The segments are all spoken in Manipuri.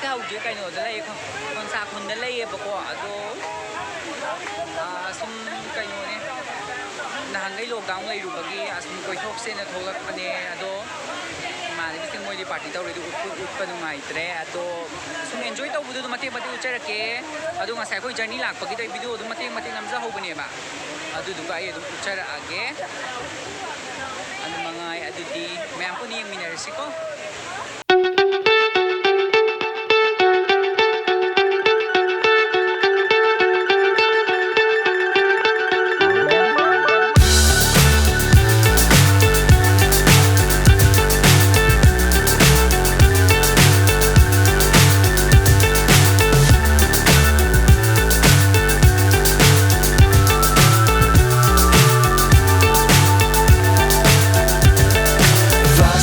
ꯁꯦ ꯍꯧꯖꯤꯛ ꯀꯩꯅꯣꯗ ꯂꯩꯌꯦ ꯈꯣꯟꯁꯥꯈꯨꯟꯗ ꯂꯩꯌꯦꯕꯀꯣ ꯑꯗꯣ ꯁꯨꯝ ꯀꯩꯅꯣꯅꯦ ꯅꯍꯥꯟꯒꯩ ꯂꯣꯛꯗꯥꯎꯟ ꯂꯩꯔꯨꯕꯒꯤ ꯑꯁꯨꯝ ꯀꯣꯏꯊꯣꯛꯁꯦꯅ ꯊꯣꯛꯂꯛꯄꯅꯦ ꯑꯗꯣ ꯏꯃꯥꯟꯅꯕꯤꯁꯤꯡ ꯃꯣꯏꯗꯤ ꯄꯥꯔꯇꯤ ꯇꯧꯔꯤꯗꯣ ꯎꯠꯄ ꯅꯨꯡꯉꯥꯏꯇ꯭ꯔꯦ ꯑꯗꯣ ꯁꯨꯝ ꯑꯦꯟꯖꯣꯏ ꯇꯧꯕꯗꯣ ꯑꯗꯨꯝ ꯃꯇꯦꯛ ꯃꯇꯦꯛ ꯎꯠꯆꯔꯛꯀꯦ ꯑꯗꯣ ꯉꯁꯥꯏ ꯑꯩꯈꯣꯏ ꯖꯔꯅꯤ ꯂꯥꯛꯄꯒꯤꯗ ꯚꯤꯗꯤꯑꯣ ꯑꯗꯨꯝ ꯃꯇꯦꯛ ꯃꯇꯦꯛ ꯅꯝꯖꯍꯧꯕꯅꯦꯕ ꯑꯗꯨꯗꯨꯒ ꯑꯩ ꯑꯗꯨꯝ ꯎꯠꯆꯔꯛꯑꯒꯦ ꯑꯗꯨ ꯃꯉꯥꯏ ꯑꯗꯨꯗꯤ ꯃꯌꯥꯝ ꯄꯨꯟꯅ ꯌꯦꯡꯃꯤꯟꯅꯔꯁꯤꯀꯣ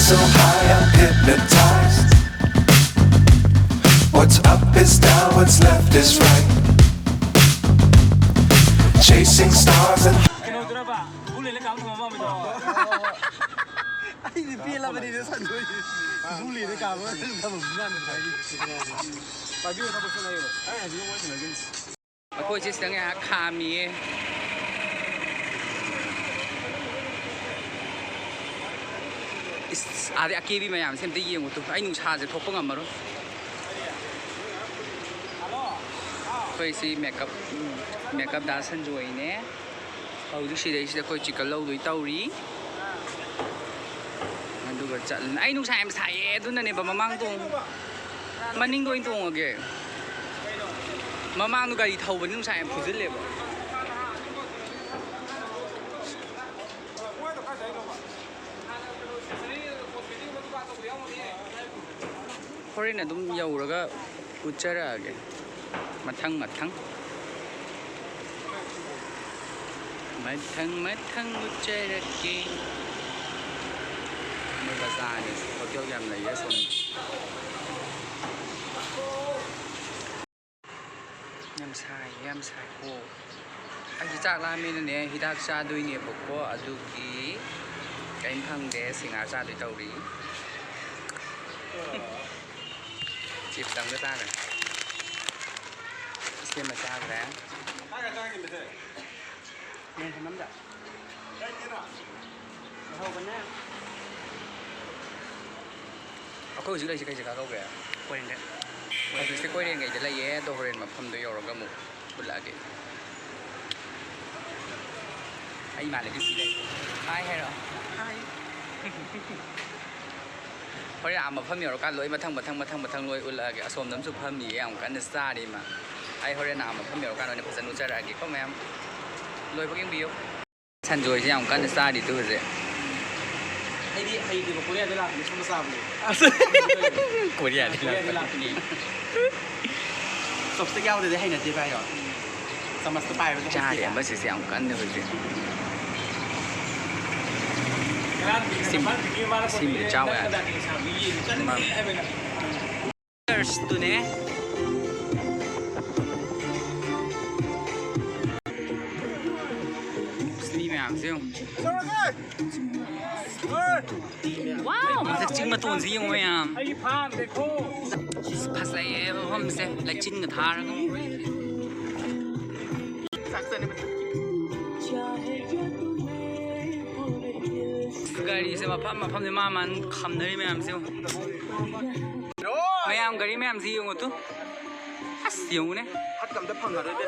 So high I'm hypnotized. What's up is down, what's left is right. Chasing stars and ꯑꯩꯈꯣꯏꯁꯦ ꯁꯤꯗ ꯉꯥꯏꯍꯥꯛ ꯈꯥꯝꯃꯤꯌꯦ ꯑꯥꯗꯤ ꯑꯀꯦꯕꯤ ꯃꯌꯥꯝꯁꯦ ꯑꯝꯇ ꯌꯦꯡꯉꯨꯇꯨ ꯑꯩ ꯅꯨꯡꯁꯥꯁꯦ ꯊꯣꯛꯄ ꯉꯝꯃꯔꯣꯏ ꯑꯩꯈꯣꯏꯁꯤ ꯃꯦꯀꯞ ꯗꯥ ꯁꯟꯖꯣꯏꯅꯦ ꯍꯧꯖꯤꯛ ꯁꯤꯗꯩꯁꯤꯗ ꯑꯩꯈꯣꯏ ꯆꯤꯀꯟ ꯂꯧꯗꯣꯏ ꯇꯧꯔꯤ ꯑꯗꯨꯒ ꯆꯠꯂꯅꯤ ꯑꯩ ꯅꯨꯡꯁꯥ ꯌꯥꯝ ꯁꯥꯏꯌꯦ ꯑꯗꯨꯅꯅꯦꯕ ꯃꯅꯤꯡꯗ ꯑꯣꯏꯅ ꯇꯣꯡꯉꯒꯦ ꯃꯃꯥꯡꯗꯣ ꯒꯥꯔꯤ ꯊꯧꯕꯅꯤ ꯅꯨꯡꯁꯥ ꯌꯥꯝ ꯐꯨꯖꯤꯜꯂꯦꯕ ꯍꯣꯔꯦꯟ ꯑꯗꯨꯝ ꯌꯧꯔꯒ ꯎꯠꯆꯔꯛꯑꯒꯦ ꯃꯊꯪ ꯎꯠꯆꯔꯛꯀꯦ ꯃꯣꯏ ꯕꯖꯥꯔꯅꯤ ꯍꯣꯇꯦꯜ ꯌꯥꯝ ꯂꯩꯌꯦ ꯁꯣꯝ ꯌꯥꯝ ꯁꯥꯏ ꯀꯣ ꯑꯩꯁꯦ ꯆꯥꯛ ꯂꯥꯝꯃꯦꯅꯅꯦ ꯍꯤꯗꯥꯛ ꯆꯥꯗꯣꯏꯅꯦꯕꯀꯣ ꯑꯗꯨꯒꯤ ꯀꯩꯝ ꯈꯪꯗꯦ ꯁꯤꯡꯍꯥꯔ ꯆꯥꯗꯣꯏ ꯇꯧꯔꯤ ꯆꯤꯞꯁ ꯑꯃꯒ ꯆꯥꯈ꯭ꯔꯦ ꯁꯦꯝꯃ ꯆꯥꯈ꯭ꯔꯦ ꯑꯩꯈꯣꯏ ꯍꯧꯖꯤꯛ ꯂꯩꯔꯤꯁꯦ ꯀꯩ ꯖꯒꯥ ꯀꯧꯒꯦ ꯀꯣꯏꯔꯦꯡꯒꯩ ꯍꯧꯖꯤꯛꯁꯦ ꯀꯣꯏꯔꯦꯡꯒꯩꯗ ꯂꯩꯌꯦ ꯑꯗꯣ ꯍꯣꯔꯦꯟ ꯃꯐꯝꯗꯣ ꯌꯧꯔꯒ ꯑꯃꯨꯛ ꯎꯠꯂꯛꯑꯒꯦ ꯑꯩ ꯏꯃꯥꯟꯅꯕꯤ ꯁꯤ ꯂꯩ ꯍꯥꯏ ꯍꯥꯏꯔꯣ ꯍꯥꯏ ꯍꯣꯔꯦꯟ ꯃꯐꯝ ꯌꯧꯔꯀꯥꯟꯗ ꯂꯣꯏ ꯃꯊꯪ ꯂꯣꯏ ꯎꯠꯂꯛꯑꯒꯦ ꯑꯁꯣꯝꯗ ꯑꯃꯁꯨ ꯐꯝꯃꯤꯌꯦ ꯌꯥꯝ ꯀꯟꯅ ꯆꯥꯔꯤ ꯃꯥ ꯑꯩ ꯍꯣꯔꯦꯟ ꯃꯐꯝ ꯌꯧꯔꯀꯥꯟꯗ ꯑꯣꯏꯅ ꯐꯖꯅ ꯎꯠꯆꯔꯛꯑꯒꯦꯀꯣ ꯃꯌꯥꯝ ꯂꯣꯏꯕ ꯌꯦꯡꯕꯤꯌꯨ ꯁꯟꯖꯣꯏꯁꯦ ꯌꯥꯝ ꯀꯟꯅ ꯆꯥꯔꯤꯗꯨ ꯍꯧꯖꯤꯛ ꯑꯩꯗꯤ ꯍꯩꯇꯦꯕ ꯀꯣꯔꯤꯌꯥꯗ ꯂꯥꯛꯄꯅꯤ ꯁꯨꯝꯕ ꯆꯥꯕꯅꯦ ꯀꯣꯔꯤꯌꯥꯗ ꯂꯥꯛꯄꯅꯤ ꯆꯣꯞꯁꯇꯤꯛ ꯌꯥꯎꯗ꯭ꯔꯗꯤ ꯍꯩꯅꯗꯦ ꯚꯥꯏꯌꯣ ꯆꯃꯁꯇꯣ ꯄꯥꯏꯕꯗ ꯆꯥꯔꯤ ꯑꯃꯁꯤꯁꯦ ꯌꯥꯝ ꯀꯟꯅ ꯍꯧꯖꯤꯛ ꯁꯤꯃꯗꯤ ꯆꯥꯎ ꯌꯥꯗꯦ ꯇꯨꯅꯦ ꯃꯤ ꯃꯌꯥꯝꯁꯦ ꯋꯥꯎ ꯃꯊꯛ ꯆꯤꯡ ꯃꯇꯣꯟꯁꯦ ꯌꯦꯡꯉꯨ ꯃꯌꯥꯝ ꯐꯖꯩꯌꯦ ꯃꯐꯝꯁꯦ ꯂꯩꯆꯤꯟꯒ ꯊꯥꯔꯒ ꯒꯥꯔꯤꯁꯦ ꯃꯐꯝꯁꯦ ꯃꯥꯅ ꯈꯝꯅꯔꯤ ꯃꯌꯥꯝꯁꯦ ꯃꯌꯥꯝ ꯒꯥꯔꯤ ꯃꯌꯥꯝꯁꯦ ꯌꯦꯡꯉꯨ ꯇꯨ ꯑꯁ ꯌꯦꯡꯉꯨꯅꯦ ꯍꯠꯀꯝꯗ ꯐꯪꯉꯔꯣꯏ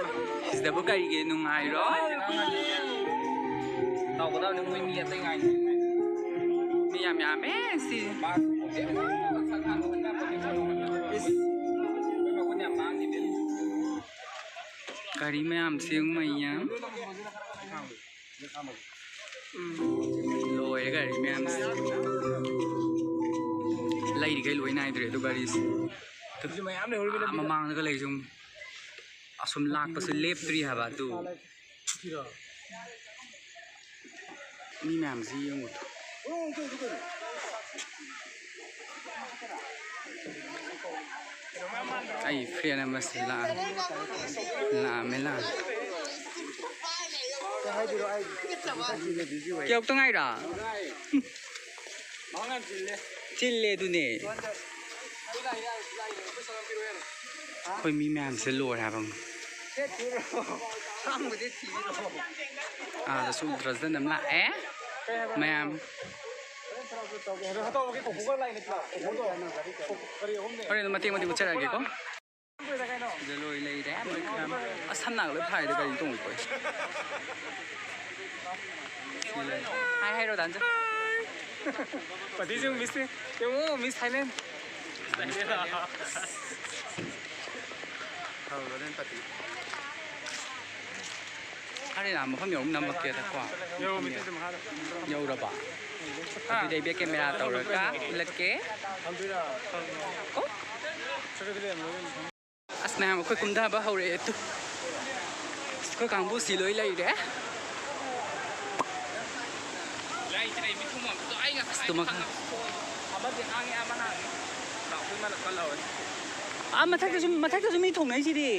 ꯁꯤꯗꯕꯨ ꯀꯔꯤꯒꯤ ꯅꯨꯡꯉꯥꯏꯔꯣ ꯇꯧꯒꯗꯕꯅꯤ ꯃꯣꯏ ꯃꯤ ꯑꯇꯩ ꯉꯥꯏ ꯃꯤ ꯌꯥꯝ ꯌꯥꯝꯃꯦ ꯁꯤ ꯒꯥꯔꯤ ꯃꯌꯥꯝꯁꯦ ꯃꯌꯥꯝ ꯂꯣꯏꯔꯦ ꯒꯥꯔꯤ ꯃꯌꯥꯝꯁꯦ ꯂꯩꯔꯤꯈꯩ ꯂꯣꯏ ꯅꯥꯏꯗ꯭ꯔꯦ ꯑꯗꯨ ꯒꯥꯔꯤꯁꯦ ꯃꯃꯥꯡꯗꯒ ꯂꯩꯁꯨ ꯑꯁꯨꯝ ꯂꯥꯛꯄꯁꯦ ꯂꯦꯞꯇ꯭ꯔꯤ ꯍꯥꯏꯕ ꯑꯗꯨ ꯃꯤ ꯃꯌꯥꯝꯁꯤ ꯌꯦꯡꯉꯨ ꯑꯩ ꯐ꯭ꯔꯦꯟ ꯑꯃꯁꯨ ꯂꯥꯛꯑꯝꯃꯦ ꯀꯌꯥꯎꯛꯇ ꯉꯥꯏꯔꯥ ꯆꯤꯜꯂꯦ ꯑꯗꯨꯅꯦ ꯈꯣꯏ ꯃꯤ ꯃꯌꯥꯝꯁꯦ ꯂꯣꯏꯔꯦ ꯍꯥꯏꯕ ꯁꯨ ꯎꯗ꯭ꯔꯁꯗ ꯅꯝ ꯂꯥꯛꯑꯦ ꯃꯌꯥꯝ ꯍꯣꯔꯦꯟ ꯃꯇꯦꯛ ꯃꯇꯦꯛ ꯎꯠꯆꯔꯛꯑꯒꯦꯀꯣ ꯁꯤꯗ ꯂꯣꯏ ꯂꯩꯔꯦ ꯑꯁ ꯁꯝꯅꯥꯒ ꯂꯣꯏ ꯐꯥꯏꯗ ꯀꯔꯤ ꯇꯣꯡꯉꯛꯄꯣꯏ ꯍꯥꯏ ꯍꯥꯏꯔꯣ dance Pati yung miss eh. Yung miss Thailand. Harina mafam yau namak da kwa Yung miss yung mahal. yauraba adudai be camera tawraga lakke ko asna ma khoi kumda ba hore tu khoi kangbu si loi lai re lai trai mi thum to ai nga customer amadi angi amana ba khoi ma la law mathak da mi thong nai si di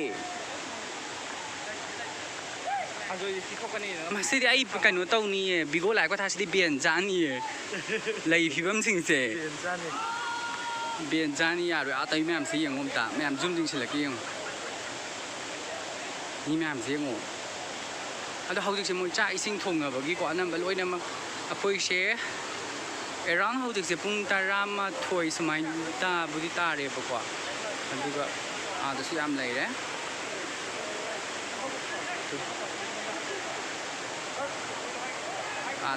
masih ai kanu tau ni bigo lai ko tha si bian jan ni lai phibam sing se bian jan ni ya ro atai mem si yeng om ta mem zum jing silak yeng ni mem si ngo ado hau jik se moi cha ising thong ga ba gi ko anam ba loi na ma apoi se around hau jik se pung tarama thoi samai ta budi ta re ba kwa aduga da su yam lai re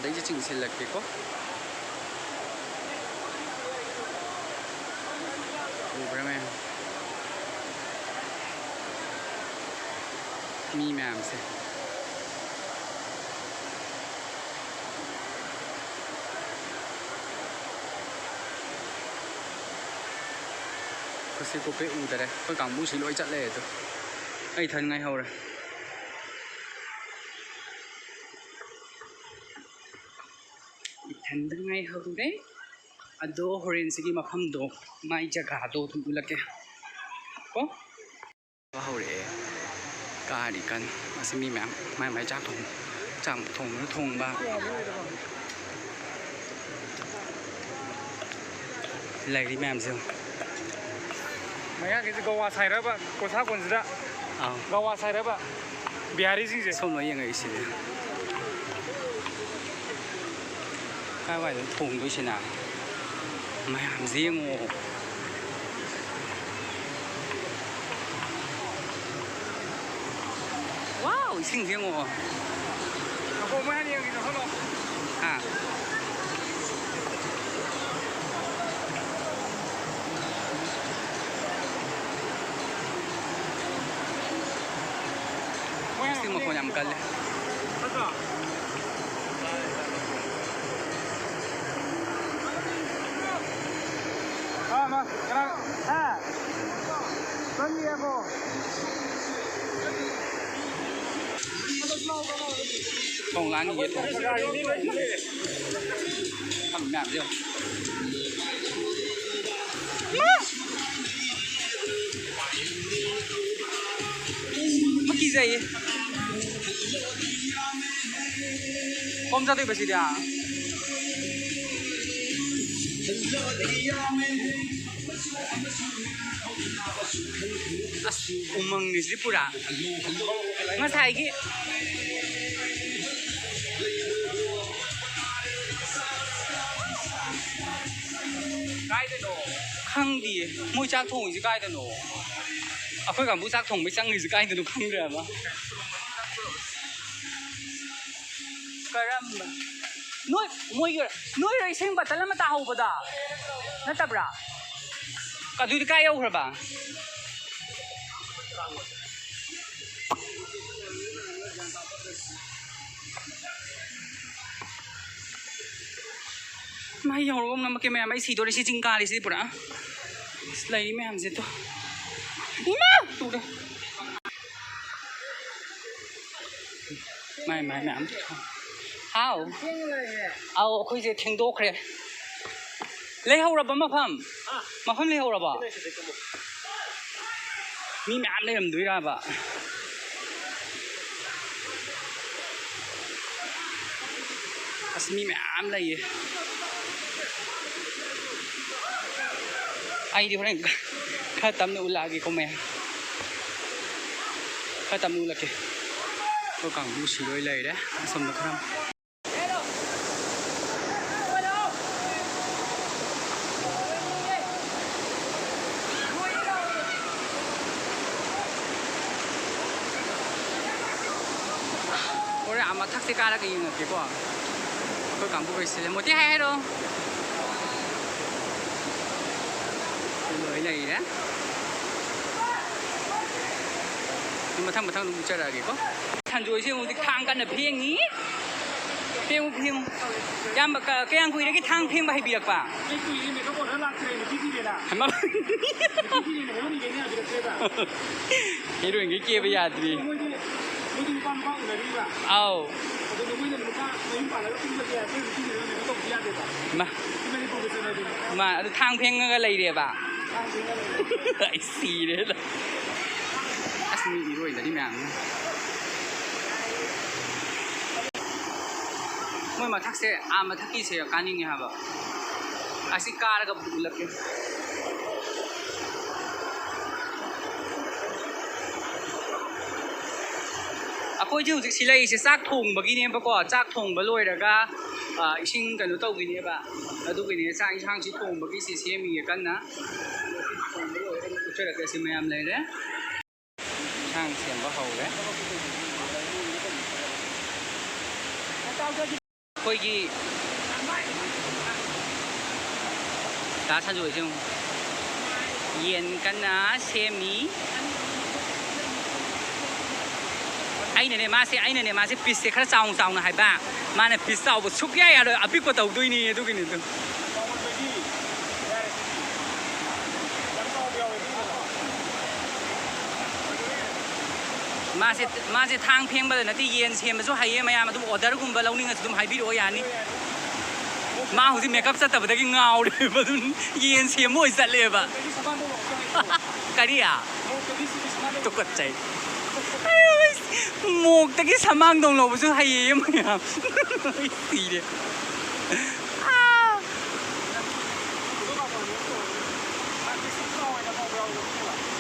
đấy chứ chỉnh sẽ lệch cái có Uberman mi ma'am se có xe cô bé u đây có cả mua xí lỗi chặt lệ rồi ai thân ngay hầu rồi Tanda ngay haude ado horen sigi mafam do mai jaga do thum ulake ko hore kari kan asimi ma'am mai cha thong cham thong ba lai đi ma'am siêu Mày cái gawa sai ra ba, ko sa kon zira. Gawa sai ra ba. Bihari sing je. xong nói yang ấy xí cái vậy thùng đôi chân nào mày làm riêng ngộ wow xinh riêng ngộ Ko ma ni yang nó lo. à xinh mà không nhầm cân lên Ma, kenapa? Bagi aku. không láng gì hết thầm nhảm chưa mất cái gì không ra tôi phải gì à umang ni si pura ngasai ki cái đây nổ khăng đi môi chắc thùng gì cái đây nổ à khơi cả mũi chắc thùng mới sang gì cái đây nổ khăng rồi mà caramba nuôi rồi xem bát là mà tao hậu bát nó tập ra cả đôi cái yêu rồi bà mai yêu rồi mà cái mẹ mày xì tôi đi xì chinh ca đi xì bữa đã lấy mẹ làm gì tôi ima tụi đây mày mẹ làm hao ao khơi gì thình đô k래 lấy hậu rồi mà pham lấy hậu rồi bà mi mẹ lấy làm đuôi ra bà asmi mẹ lấy ꯑꯩꯗꯤ ꯍꯣꯔꯦꯟ ꯈꯔ ꯇꯞꯅ ꯎꯠꯂꯛꯑꯒꯦꯀꯣ ꯃꯌꯥꯝ ꯈꯔ ꯇꯞꯅ ꯎꯠꯂꯛꯀꯦ ꯑꯩꯈꯣꯏ ꯀꯥꯡꯕꯨ ꯁꯤꯂꯣꯏ ꯂꯩꯔꯦ ꯑꯁꯣꯝꯗ ꯈꯔ ꯍꯣꯔꯦꯟ ꯃꯊꯛꯁꯦ ꯀꯥꯔꯒ ꯌꯦꯡꯉꯛꯀꯦꯀꯣ ꯑꯩꯈꯣꯏ ꯀꯥꯡꯕꯨ ꯂꯣꯏꯁꯤꯜꯂꯦ ꯃꯣꯇꯤ ꯍꯥꯏꯔꯣ ꯂꯣꯏ ꯂꯩꯔꯦ ꯃꯊꯪ ꯑꯗꯨꯝ ꯎꯠꯆꯔꯛꯑꯒꯦꯀꯣ ꯁꯟꯖꯣꯏꯁꯦ ꯍꯧꯖꯤꯛ ꯊꯥꯡ ꯀꯟꯅ ꯐꯦꯡꯉꯤ ꯐꯦꯡꯉꯨ ꯌꯥꯝ ꯀꯌꯥꯝ ꯀꯨꯏꯔꯒꯦ ꯊꯥꯡ ꯐꯦꯡꯕ ꯍꯩꯕꯤꯔꯛꯄ ꯍꯦꯔꯣꯏꯟꯒꯤ ꯀꯦꯕ ꯌꯥꯗ꯭ꯔꯤ ꯑꯥꯎ ꯃꯥ ꯑꯗꯨ ꯊꯥꯡ ꯐꯦꯡꯉꯒ ꯂꯩꯔꯦꯕ ꯑꯩ ꯁꯤꯔꯦꯗ ꯑꯁ ꯃꯤ ꯏꯔꯣꯏꯅꯔꯤ ꯃꯌꯥꯝ ꯃꯣꯏ ꯃꯊꯛꯁꯦ ꯃꯊꯛꯀꯤꯁꯦ ꯀꯥꯅꯤꯡꯉꯦ ꯍꯥꯏꯕ ꯑꯁꯤ ꯀꯥꯔꯒ ꯎꯠꯂꯛꯀꯦ ꯑꯩꯈꯣꯏꯁꯦ ꯍꯧꯖꯤꯛ ꯁꯤ ꯂꯩꯔꯤꯁꯦ ꯆꯥꯛ ꯊꯣꯡꯕꯒꯤꯅꯦꯕꯀꯣ ꯆꯥꯛ ꯊꯣꯡꯕ ꯂꯣꯏꯔꯒ ꯏꯁꯤꯡ ꯀꯩꯅꯣ ꯇꯧꯈꯤꯅꯦꯕ ꯑꯗꯨꯒꯤꯅꯦ ꯆꯥꯛ ꯏꯟꯁꯥꯡꯁꯤ ꯊꯣꯡꯕꯒꯤ ꯁꯤ ꯁꯦꯝꯃꯤꯌꯦ ꯀꯟꯅ ꯊꯣꯡꯕ ꯂꯣꯏꯔꯒ ꯎꯠꯆꯔꯛꯀꯦ ꯁꯤ ꯃꯌꯥꯝ ꯂꯩꯔꯦ ꯏꯟꯁꯥꯡ ꯁꯦꯝꯕ ꯍꯧꯔꯦ ꯑꯩꯈꯣꯏꯒꯤ ꯗꯥ ꯁꯟꯖꯣꯏꯁꯦ ꯌꯦꯟ ꯀꯟꯅ ꯁꯦꯝꯃꯤ ꯑꯩꯅꯅꯦ ꯃꯥꯁꯦ ꯄꯤꯁꯁꯦ ꯈꯔ ꯆꯥꯎꯅ ꯍꯥꯏꯕ ꯃꯥꯅ ꯄꯤꯁ ꯆꯥꯎꯕ ꯁꯨꯛꯌꯥ ꯌꯥꯔꯣꯏ ꯑꯄꯤꯛꯄ ꯇꯧꯗꯣꯏꯅꯤ ꯑꯗꯨꯒꯤꯅꯤ ꯑꯗꯨꯝ ꯃꯥꯁꯦ ꯊꯥꯡ ꯐꯦꯡꯕꯗ ꯅꯠꯇꯦ ꯌꯦꯟ ꯁꯦꯝꯕꯁꯨ ꯍꯩꯌꯦ ꯃꯌꯥꯝ ꯑꯗꯨꯝ ꯑꯣꯔꯗꯔꯒꯨꯝꯕ ꯂꯧꯅꯤꯡꯉꯁꯨ ꯑꯗꯨꯝ ꯍꯥꯏꯕꯤꯔꯛꯑꯣ ꯌꯥꯅꯤ ꯃꯥ ꯍꯧꯖꯤꯛ ꯃꯦꯀꯞ ꯆꯠꯇꯕꯗꯒꯤ ꯉꯥꯎꯔꯦꯕ ꯑꯗꯨꯝ ꯌꯦꯟ ꯁꯦꯝꯕ ꯑꯣꯏ ꯆꯠꯂꯦꯕ ꯀꯔꯤ ꯇꯨꯀꯠꯆꯩ ꯃꯣꯛꯇꯒꯤ ꯁꯃꯥꯡꯗꯣꯡ ꯂꯧꯕꯁꯨ ꯍꯩꯌꯦ ꯃꯌꯥꯝ ꯁꯤꯔꯦ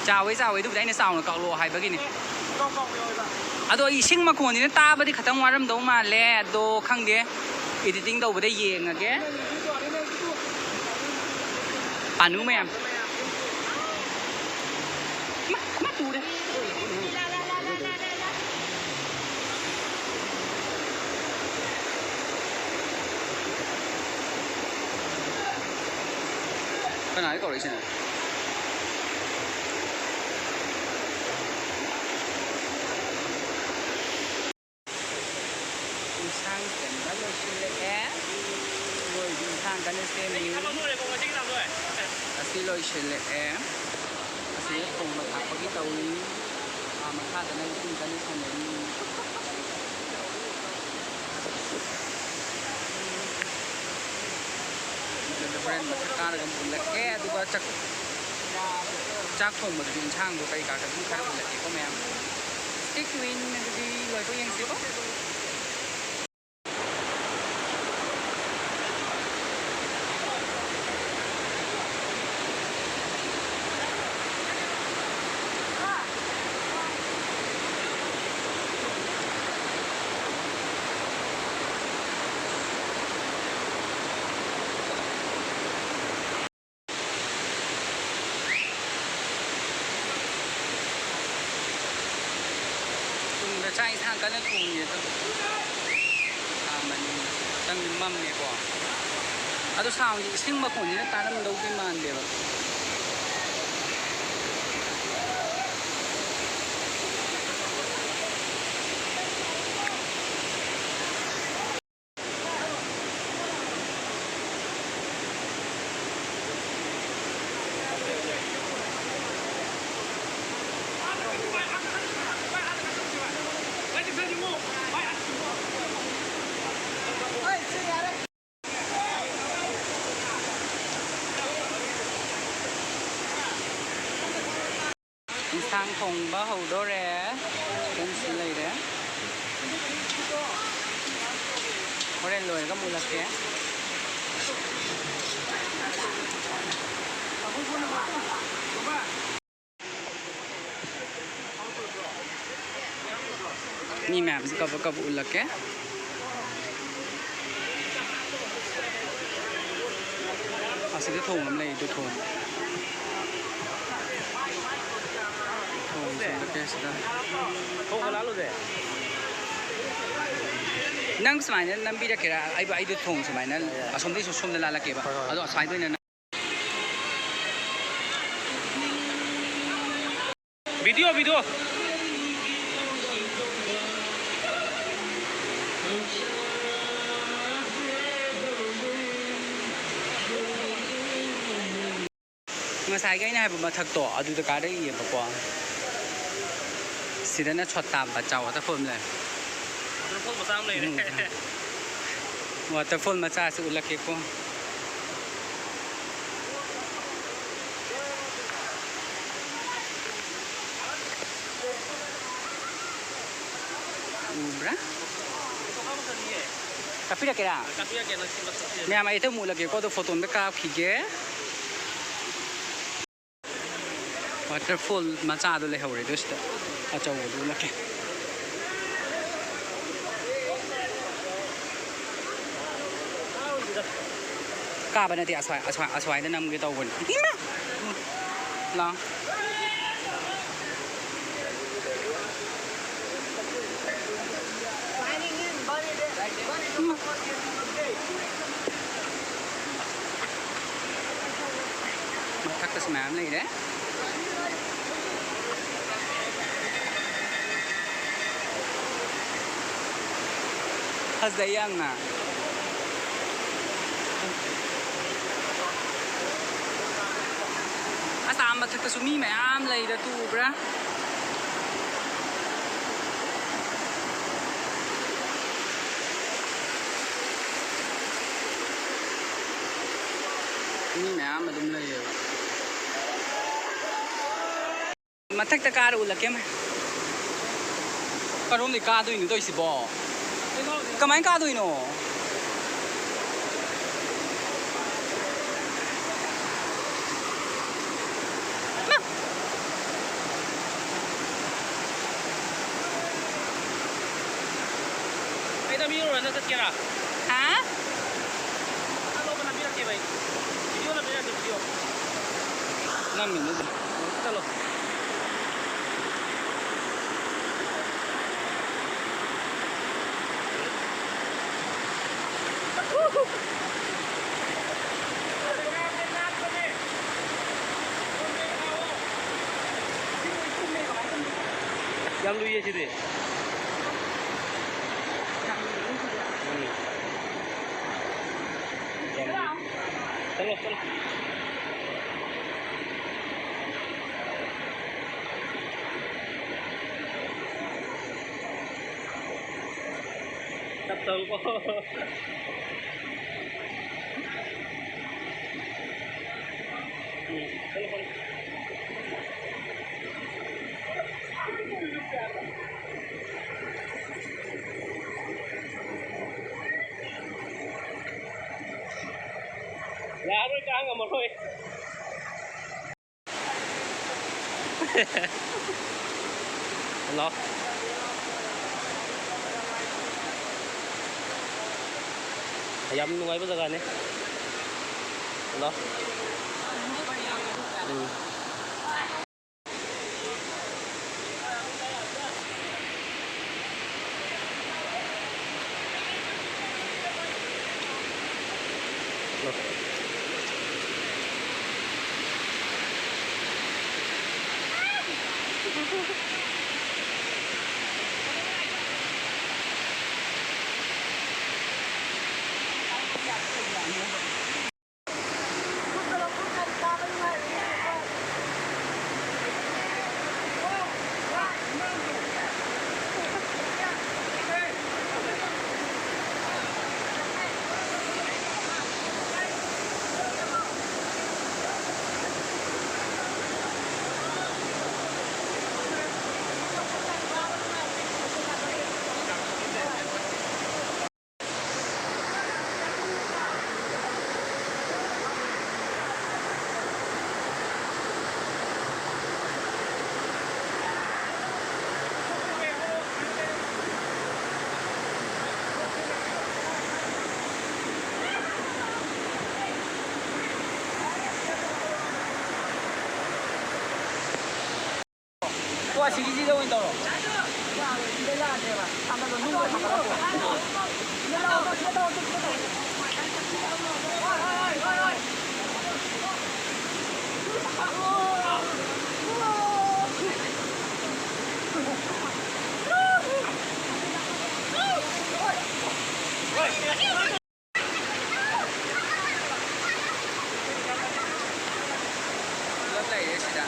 ꯆꯥꯎꯋꯦ ꯑꯗꯨꯕꯨꯗꯤ ꯑꯩꯅ ꯆꯥꯎꯅ ꯀꯛꯂꯛꯑꯣ ꯍꯥꯏꯕꯒꯤꯅꯤ ꯑꯗꯣ ꯏꯁꯤꯡ ꯃꯈꯣꯟꯁꯤꯅ ꯇꯥꯕꯗꯤ ꯈꯤꯇꯪ ꯋꯥꯔꯝꯗꯧ ꯃꯥꯜꯂꯦ ꯑꯗꯣ ꯈꯪꯗꯦ editing तौबदे येंगगे पानु ma'am कनाय कौरैसे sang tiền đã rồi xin lệ rồi đi thang cái này xem như xin lỗi xin lệ xin cùng mà thằng có cái tàu mà thang cái này xin cái này xem như cái brand mà các là một lệ cái thì có chắc chắc không một chuyện sang của cái cả cái cũng khác là chỉ có mèo stick win đi rồi có yên xíu trai sang cái nó cùng gì thôi mình đang mâm này quả tôi sao gì sinh mà còn gì nó ta nó đâu cái màn đều sang thùng bá hầu đó rẻ đến xin lấy đấy có đèn lùi có mùi là ké mi map se kap ulak ke aside thong lam lei du thong se ke sida thong la lo de nang smai na nambi da kera ai du thong smai na asom dei som na la ke ba ado sai doi na video ngasai ga ina ba mathak to adu da ka dai ye ba ko sidana chota ba chaw ta phom le waterfall masam lai re waterfall macha se ulak ke ko ubra tapi da kera me ama ite mu lage ko do photo me ka khige waterfall macha do le hore do sta acha wo do lake ka ba na ti aswai na nam ge to won la mathak ta smam lai de hazayang na asam mathak ta sumi mayam lai da tu bra ni mayam adum lai mathak ta kar ulak ke ma karom ni ka doi ni doi si bo kamai ka doi no ai da mi ro na tat kera ha alo bana mi ke bhai video na bana video 5 minute chalo Yang lu ye sini. Chalo. Sắp tới có. Chalo. Dạ rồi trang ở một thôi. Hello. Ayam nungay ba sa kanya? Hello. ꯑꯁꯤꯒꯤꯁꯤꯗ ꯑꯣꯏꯅ ꯇꯧꯔꯣ ꯄꯨꯂꯞ ꯂꯩꯔꯦ ꯁꯤꯗ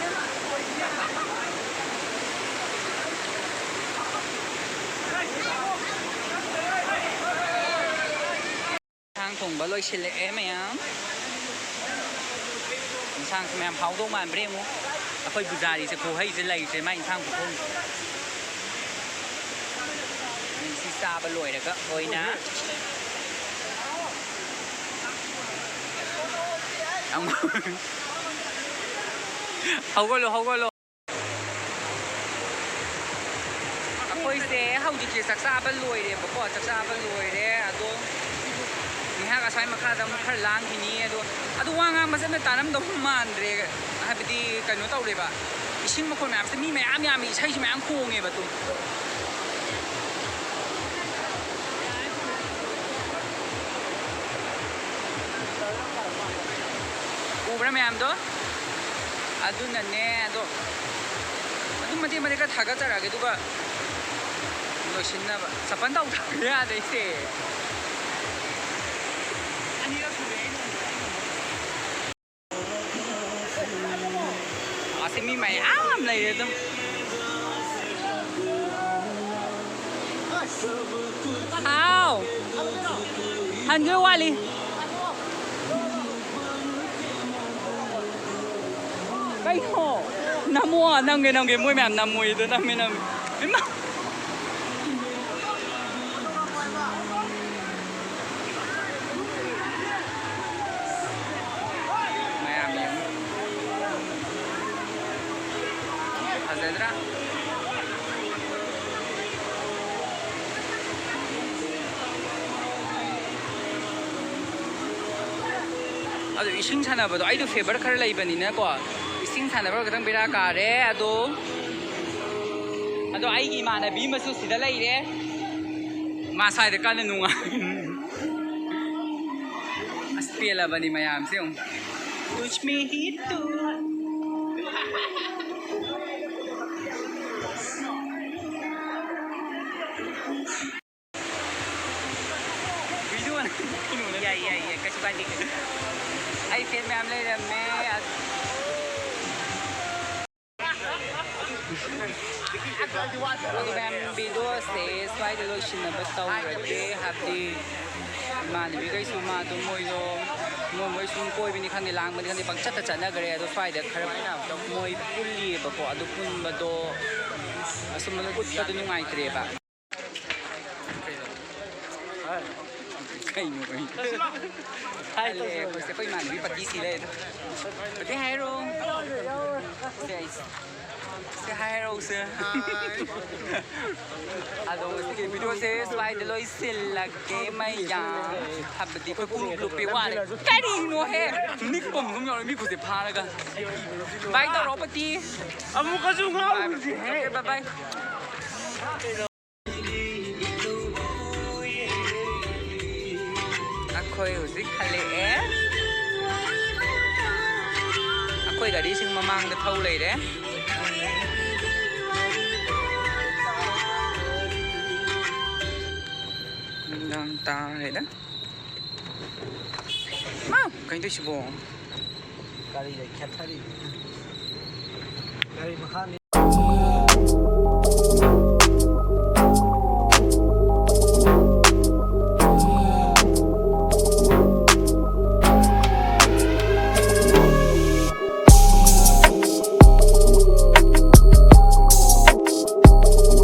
ꯏꯟꯁꯥꯡ ꯊꯣꯡꯕ ꯂꯣꯏꯁꯤꯜꯂꯛꯑꯦ ꯃꯌꯥꯝ ꯏꯟꯁꯥꯡꯁꯦ ꯃꯌꯥꯝ ꯍꯥꯎꯗꯧ ꯃꯥꯟꯕ꯭ꯔꯦ ꯑꯃꯨꯛ ꯑꯩꯈꯣꯏ ꯄꯨꯖꯥꯔꯤꯁꯦ ꯈꯨꯍꯩꯁꯦ ꯂꯩꯇ꯭ꯔꯦ ꯃꯥ ꯏꯟꯁꯥꯡ ꯈꯨꯊꯣꯡꯁꯦ ꯁꯤ ꯆꯥꯕ ꯂꯣꯏꯔꯒ ꯑꯣꯏꯅ ꯍꯧꯒꯠꯂꯣ ꯍꯧꯒꯠꯂꯣ ꯑꯩꯈꯣꯏꯁꯦ ꯍꯧꯖꯤꯛꯁꯦ ꯆꯥꯛ ꯆꯥꯕ ꯂꯣꯏꯔꯦꯕꯀꯣ ꯆꯥꯛ ꯆꯥꯕ ꯂꯣꯏꯔꯦ ꯑꯗꯣ ꯉꯥꯏꯍꯥꯛ ꯑꯁ꯭ꯋꯥꯏ ꯃꯈꯥꯗ ꯑꯃꯨꯛ ꯈꯔ ꯂꯥꯡꯈꯤꯅꯤ ꯑꯗꯣ ꯋꯥ ꯉꯥꯡꯕ ꯆꯠꯅ ꯇꯥꯔꯝꯗꯧ ꯃꯥꯟꯗ꯭ꯔꯦ ꯍꯥꯏꯕꯗꯤ ꯀꯩꯅꯣ ꯇꯧꯔꯦꯕ ꯏꯁꯤꯡ ꯃꯈꯣꯟ ꯃꯌꯥꯝꯁꯦ ꯃꯤ ꯃꯌꯥꯝ ꯌꯥꯝꯃꯤ ꯏꯁꯩꯁꯨ ꯃꯌꯥꯝ ꯈꯣꯡꯉꯦꯕ ꯇꯨ ꯎꯕ꯭ꯔꯥ ꯃꯌꯥꯝꯗꯣ ꯑꯗꯨꯅꯅꯦ ꯑꯗꯣ ꯑꯗꯨꯝ ꯃꯇꯦꯛ ꯃꯇꯦꯛ ꯈꯔ ꯊꯥꯒꯠꯆꯔꯛꯑꯒꯦ ꯑꯗꯨꯒ ꯂꯣꯏꯁꯤꯟꯅꯕ ꯁꯄꯟ ꯇꯧꯗꯕ ꯌꯥꯗꯩꯁꯦ ꯑꯁꯤ ꯃꯤ ꯃꯌꯥꯝ ꯂꯩꯔꯦ ꯑꯗꯨꯝ ꯍꯥꯎ ꯍꯟꯖꯨ ꯋꯥꯠꯂꯤ ꯀꯩꯅꯣ ꯅꯝꯃꯣ ꯅꯝꯒꯦ ꯃꯣꯏ ꯃꯌꯥꯝ ꯅꯝꯃꯣꯏꯗꯣ ꯅꯝꯃꯦ ꯏꯃꯥ ꯃꯌꯥꯝ ꯌꯦꯡꯉꯨ ꯐꯖꯗ꯭ꯔꯥ ꯑꯗꯣ ꯏꯁꯤꯡ ꯁꯥꯟꯅꯕꯗꯣ ꯑꯩꯗꯣ ꯐꯦꯚꯔ ꯈꯔ ꯂꯩꯕꯅꯤꯅꯀꯣ ꯏꯁꯤꯡ ꯁꯥꯟꯅꯕ ꯈꯤꯇꯪ ꯕꯦꯔꯥ ꯀꯥꯔꯦ ꯑꯗꯣ ꯑꯩꯒꯤ ꯏꯃꯥꯟꯅꯕꯤ ꯑꯃꯁꯨ ꯁꯤꯗ ꯂꯩꯔꯦ ꯃꯥ ꯁ꯭ꯋꯥꯏꯗ ꯀꯟꯅ ꯅꯨꯡꯉꯥꯏ ꯑꯁ ꯄꯦꯜꯂꯕꯅꯤ ꯃꯌꯥꯝꯁꯦ ꯑꯃꯨꯛ ꯌꯥꯏ ꯀꯩꯁꯨ ꯀꯥꯏꯗꯦ ꯑꯩ ꯐꯦꯟ ꯃꯌꯥꯝ ꯂꯩꯔꯝꯃꯦ ꯃꯌꯥꯝ ꯚꯤꯗꯤꯑꯣꯁꯦ ꯁ꯭ꯋꯥꯏꯗ ꯂꯣꯏꯁꯤꯟꯅꯕ ꯇꯧꯔꯒꯦ ꯍꯥꯏꯕꯗꯤ ꯏꯃꯥꯟꯅꯕꯤꯈꯩꯁꯨ ꯃꯥꯗꯣ ꯃꯣꯏ ꯁꯨꯝ ꯀꯣꯏꯕꯅꯤ ꯈꯪꯗꯦ ꯂꯥꯡꯕꯅꯤ ꯈꯪꯗꯦ ꯄꯪꯆꯠꯇ ꯆꯠꯅꯈ꯭ꯔꯦ ꯑꯗꯣ ꯁ꯭ꯋꯥꯏꯗ ꯈꯔ ꯃꯣꯏ ꯄꯨꯜꯂꯤꯑꯕꯀꯣ ꯑꯗꯨ ꯄꯨꯟꯕꯗꯣ ꯑꯁꯨꯝ ꯎꯠꯄꯗꯣ ꯅꯨꯡꯉꯥꯏꯇ꯭ꯔꯦꯕ ꯀꯩꯅꯣ ꯑꯩꯈꯣꯏ ꯏꯃꯥꯟꯅꯕꯤ ꯄꯇꯤꯁꯤ ꯂꯩ ꯄꯇꯤ ꯍꯥꯏꯔꯣ ꯁꯦ ꯍꯥꯏꯔꯣꯁꯦ ꯑꯗꯣ ꯁꯤꯒꯤ ꯚꯤꯗꯤꯑꯣꯁꯦ ꯁ꯭ꯋꯥꯏꯗ ꯂꯣꯏꯁꯤꯜꯂꯒꯦ ꯃꯌꯥꯝ ꯍꯥꯏꯕꯗꯤ ꯑꯩꯈꯣꯏ ꯄꯨꯡ ꯂꯨꯞꯄꯦ ꯋꯥꯔꯦ ꯀꯔꯤꯅꯣꯍꯦ ꯅꯤꯛꯄ ꯑꯃ ꯌꯥꯎꯔꯦ ꯃꯤ ꯈꯨꯠꯁꯦ ꯐꯥꯔꯒ ꯕꯥꯏ ꯇꯧꯔꯣ ꯄꯇꯤ ꯑꯃꯨꯛꯀꯁꯨ ꯉꯥꯎꯔꯨꯁꯤ ꯕꯥꯏ ꯕꯥꯏ ꯑꯩꯈꯣꯏ ꯍꯧꯖꯤꯛ ꯍꯜꯂꯛꯑꯦ ꯑꯩꯈꯣꯏ ꯒꯥꯔꯤꯁꯤꯡ ꯃꯃꯥꯡꯗ ꯊꯧ ꯂꯩꯔꯦ ꯅꯨꯡꯗꯥꯡ ꯇꯥꯔꯦꯗ ꯀꯩꯅꯣ ꯇꯧꯏꯁꯤꯕꯣ ꯒꯥꯔꯤꯗ ꯈꯦꯠꯊꯔꯤ ꯒꯥꯔꯤ ꯃꯈꯥꯅꯤ